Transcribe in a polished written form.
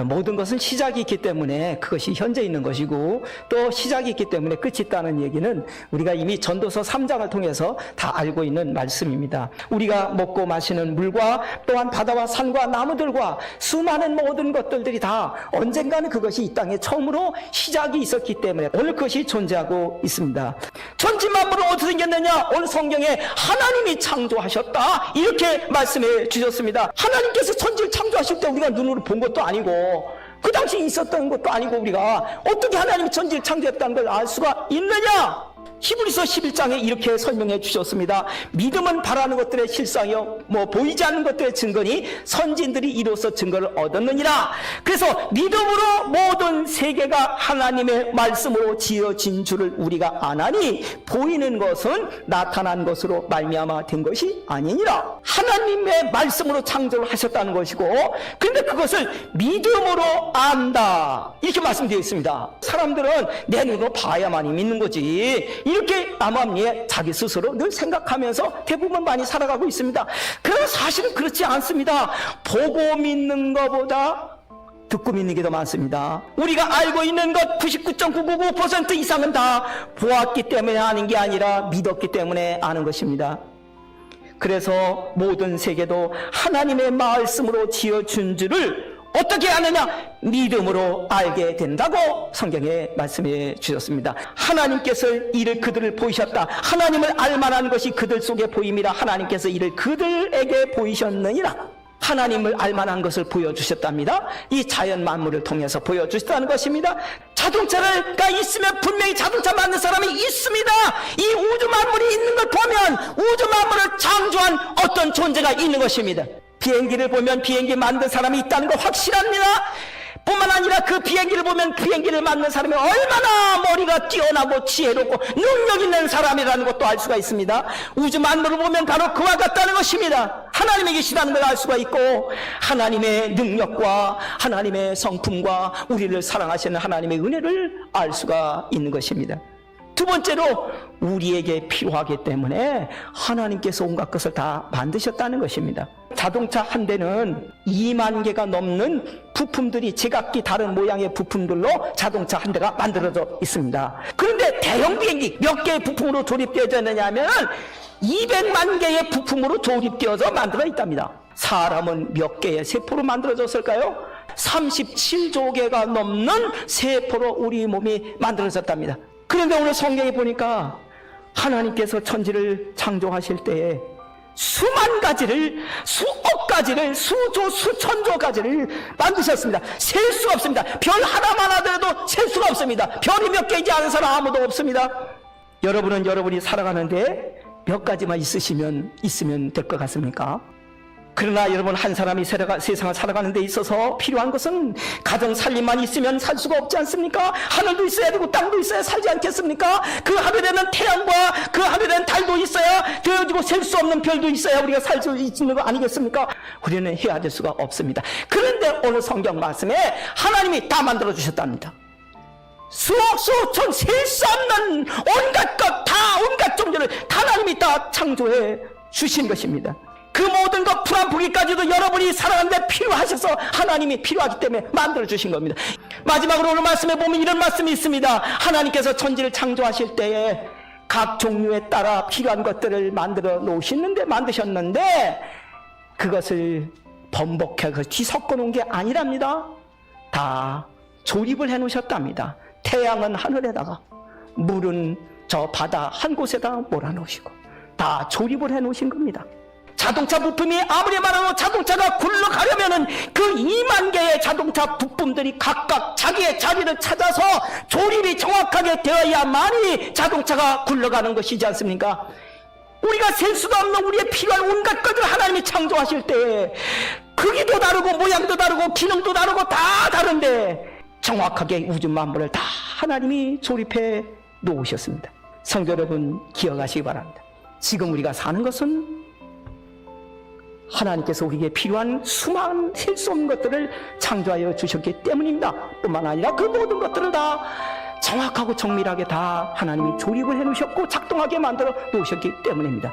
모든 것은 시작이 있기 때문에 그것이 현재 있는 것이고, 또 시작이 있기 때문에 끝이 있다는 얘기는 우리가 이미 전도서 3장을 통해서 다 알고 있는 말씀입니다. 우리가 먹고 마시는 물과 또한 바다와 산과 나무들과 수많은 모든 것들이 다 언젠가는 그것이 이 땅에 처음으로 시작이 있었기 때문에 오늘 그것이 존재하고 있습니다. 천지만물은 어떻게 생겼느냐? 오늘 성경에 하나님이 창조하셨다, 이렇게 말씀해 주셨습니다. 하나님께서 천지를 창조하실 때 우리가 눈으로 본 것도 아니고, 그 당시 있었던 것도 아니고, 우리가 어떻게 하나님이 천지를 창조했다는 걸 알 수가 있느냐? 히브리서 11장에 이렇게 설명해 주셨습니다. 믿음은 바라는 것들의 실상이요 보이지 않는 것들의 증거니 선진들이 이로써 증거를 얻었느니라. 그래서 믿음으로 모든 세계가 하나님의 말씀으로 지어진 줄을 우리가 아나니 보이는 것은 나타난 것으로 말미암아 된 것이 아니니라. 하나님의 말씀으로 창조를 하셨다는 것이고, 그런데 그것을 믿음으로 안다, 이렇게 말씀되어 있습니다. 사람들은 내 눈으로 봐야만이 믿는 거지, 이렇게 암암리에 자기 스스로 늘 생각하면서 대부분 많이 살아가고 있습니다. 그러나 사실은 그렇지 않습니다. 보고 믿는 것보다 듣고 믿는 게 더 많습니다. 우리가 알고 있는 것 99.999% 이상은 다 보았기 때문에 아는 게 아니라 믿었기 때문에 아는 것입니다. 그래서 모든 세계도 하나님의 말씀으로 지어준 줄을 어떻게 아느냐? 믿음으로 알게 된다고 성경에 말씀해 주셨습니다. 하나님께서 이를 그들을 보이셨다. 하나님을 알만한 것이 그들 속에 보임이라. 하나님께서 이를 그들에게 보이셨느니라. 하나님을 알만한 것을 보여주셨답니다. 이 자연 만물을 통해서 보여주셨다는 것입니다. 자동차가 있으면 분명히 자동차 만든 사람이 있습니다. 이 우주 만물이 있는 걸 보면 우주 만물을 창조한 어떤 존재가 있는 것입니다. 비행기를 보면 비행기 만든 사람이 있다는 거 확실합니다. 뿐만 아니라 그 비행기를 보면 비행기를 만든 사람이 얼마나 머리가 뛰어나고 지혜롭고 능력 있는 사람이라는 것도 알 수가 있습니다. 우주 만물을 보면 바로 그와 같다는 것입니다. 하나님이 계시다는 걸 알 수가 있고, 하나님의 능력과 하나님의 성품과 우리를 사랑하시는 하나님의 은혜를 알 수가 있는 것입니다. 두 번째로 우리에게 필요하기 때문에 하나님께서 온갖 것을 다 만드셨다는 것입니다. 자동차 한 대는 2만 개가 넘는 부품들이 제각기 다른 모양의 부품들로 자동차 한 대가 만들어져 있습니다. 그런데 대형 비행기 몇 개의 부품으로 조립되어져 있느냐 하면 200만 개의 부품으로 조립되어서 만들어 있답니다. 사람은 몇 개의 세포로 만들어졌을까요? 37조 개가 넘는 세포로 우리 몸이 만들어졌답니다. 그런데 오늘 성경에 보니까 하나님께서 천지를 창조하실 때에 수만 가지를, 수억 가지를, 수조, 수천조 가지를 만드셨습니다. 셀 수가 없습니다. 별 하나만 하더라도 셀 수가 없습니다. 별이 몇 개이지 아는 사람 아무도 없습니다. 여러분은 여러분이 살아가는데 몇 가지만 있으면 될 것 같습니까? 그러나 여러분, 한 사람이 세상을 살아가는 데 있어서 필요한 것은 가정 살림만 있으면 살 수가 없지 않습니까? 하늘도 있어야 되고 땅도 있어야 살지 않겠습니까? 그 하늘에는 태양과 그 하늘에는 달도 있어야, 그리고 셀 수 없는 별도 있어야 우리가 살 수 있는 거 아니겠습니까? 우리는 헤아릴 수가 없습니다. 그런데 오늘 성경 말씀에 하나님이 다 만들어 주셨답니다. 수억 수천 셀 수 없는 온갖 것, 다 온갖 종류를 하나님이 다 창조해 주신 것입니다. 그 모든 것 풀한포기까지도 여러분이 살아가는데 필요하셔서 하나님이 필요하기 때문에 만들어주신 겁니다. 마지막으로 오늘 말씀에 보면 이런 말씀이 있습니다. 하나님께서 천지를 창조하실 때에 각 종류에 따라 필요한 것들을 만드셨는데 그것을 번복해 뒤섞어 놓은 게 아니랍니다. 다 조립을 해 놓으셨답니다. 태양은 하늘에다가, 물은 저 바다 한 곳에다 몰아놓으시고 다 조립을 해 놓으신 겁니다. 자동차 부품이 아무리 많아도 자동차가 굴러가려면은 그 2만 개의 자동차 부품들이 각각 자기의 자리를 찾아서 조립이 정확하게 되어야만이 자동차가 굴러가는 것이지 않습니까? 우리가 셀 수도 없는 우리의 필요한 온갖 것을 하나님이 창조하실 때 크기도 다르고 모양도 다르고 기능도 다르고 다 다른데 정확하게 우주 만물을 다 하나님이 조립해 놓으셨습니다. 성도 여러분, 기억하시기 바랍니다. 지금 우리가 사는 것은 하나님께서 우리에게 필요한 수많은 셀 수 없는 것들을 창조하여 주셨기 때문입니다. 뿐만 아니라 그 모든 것들을 다 정확하고 정밀하게 다 하나님이 조립을 해 놓으셨고 작동하게 만들어 놓으셨기 때문입니다.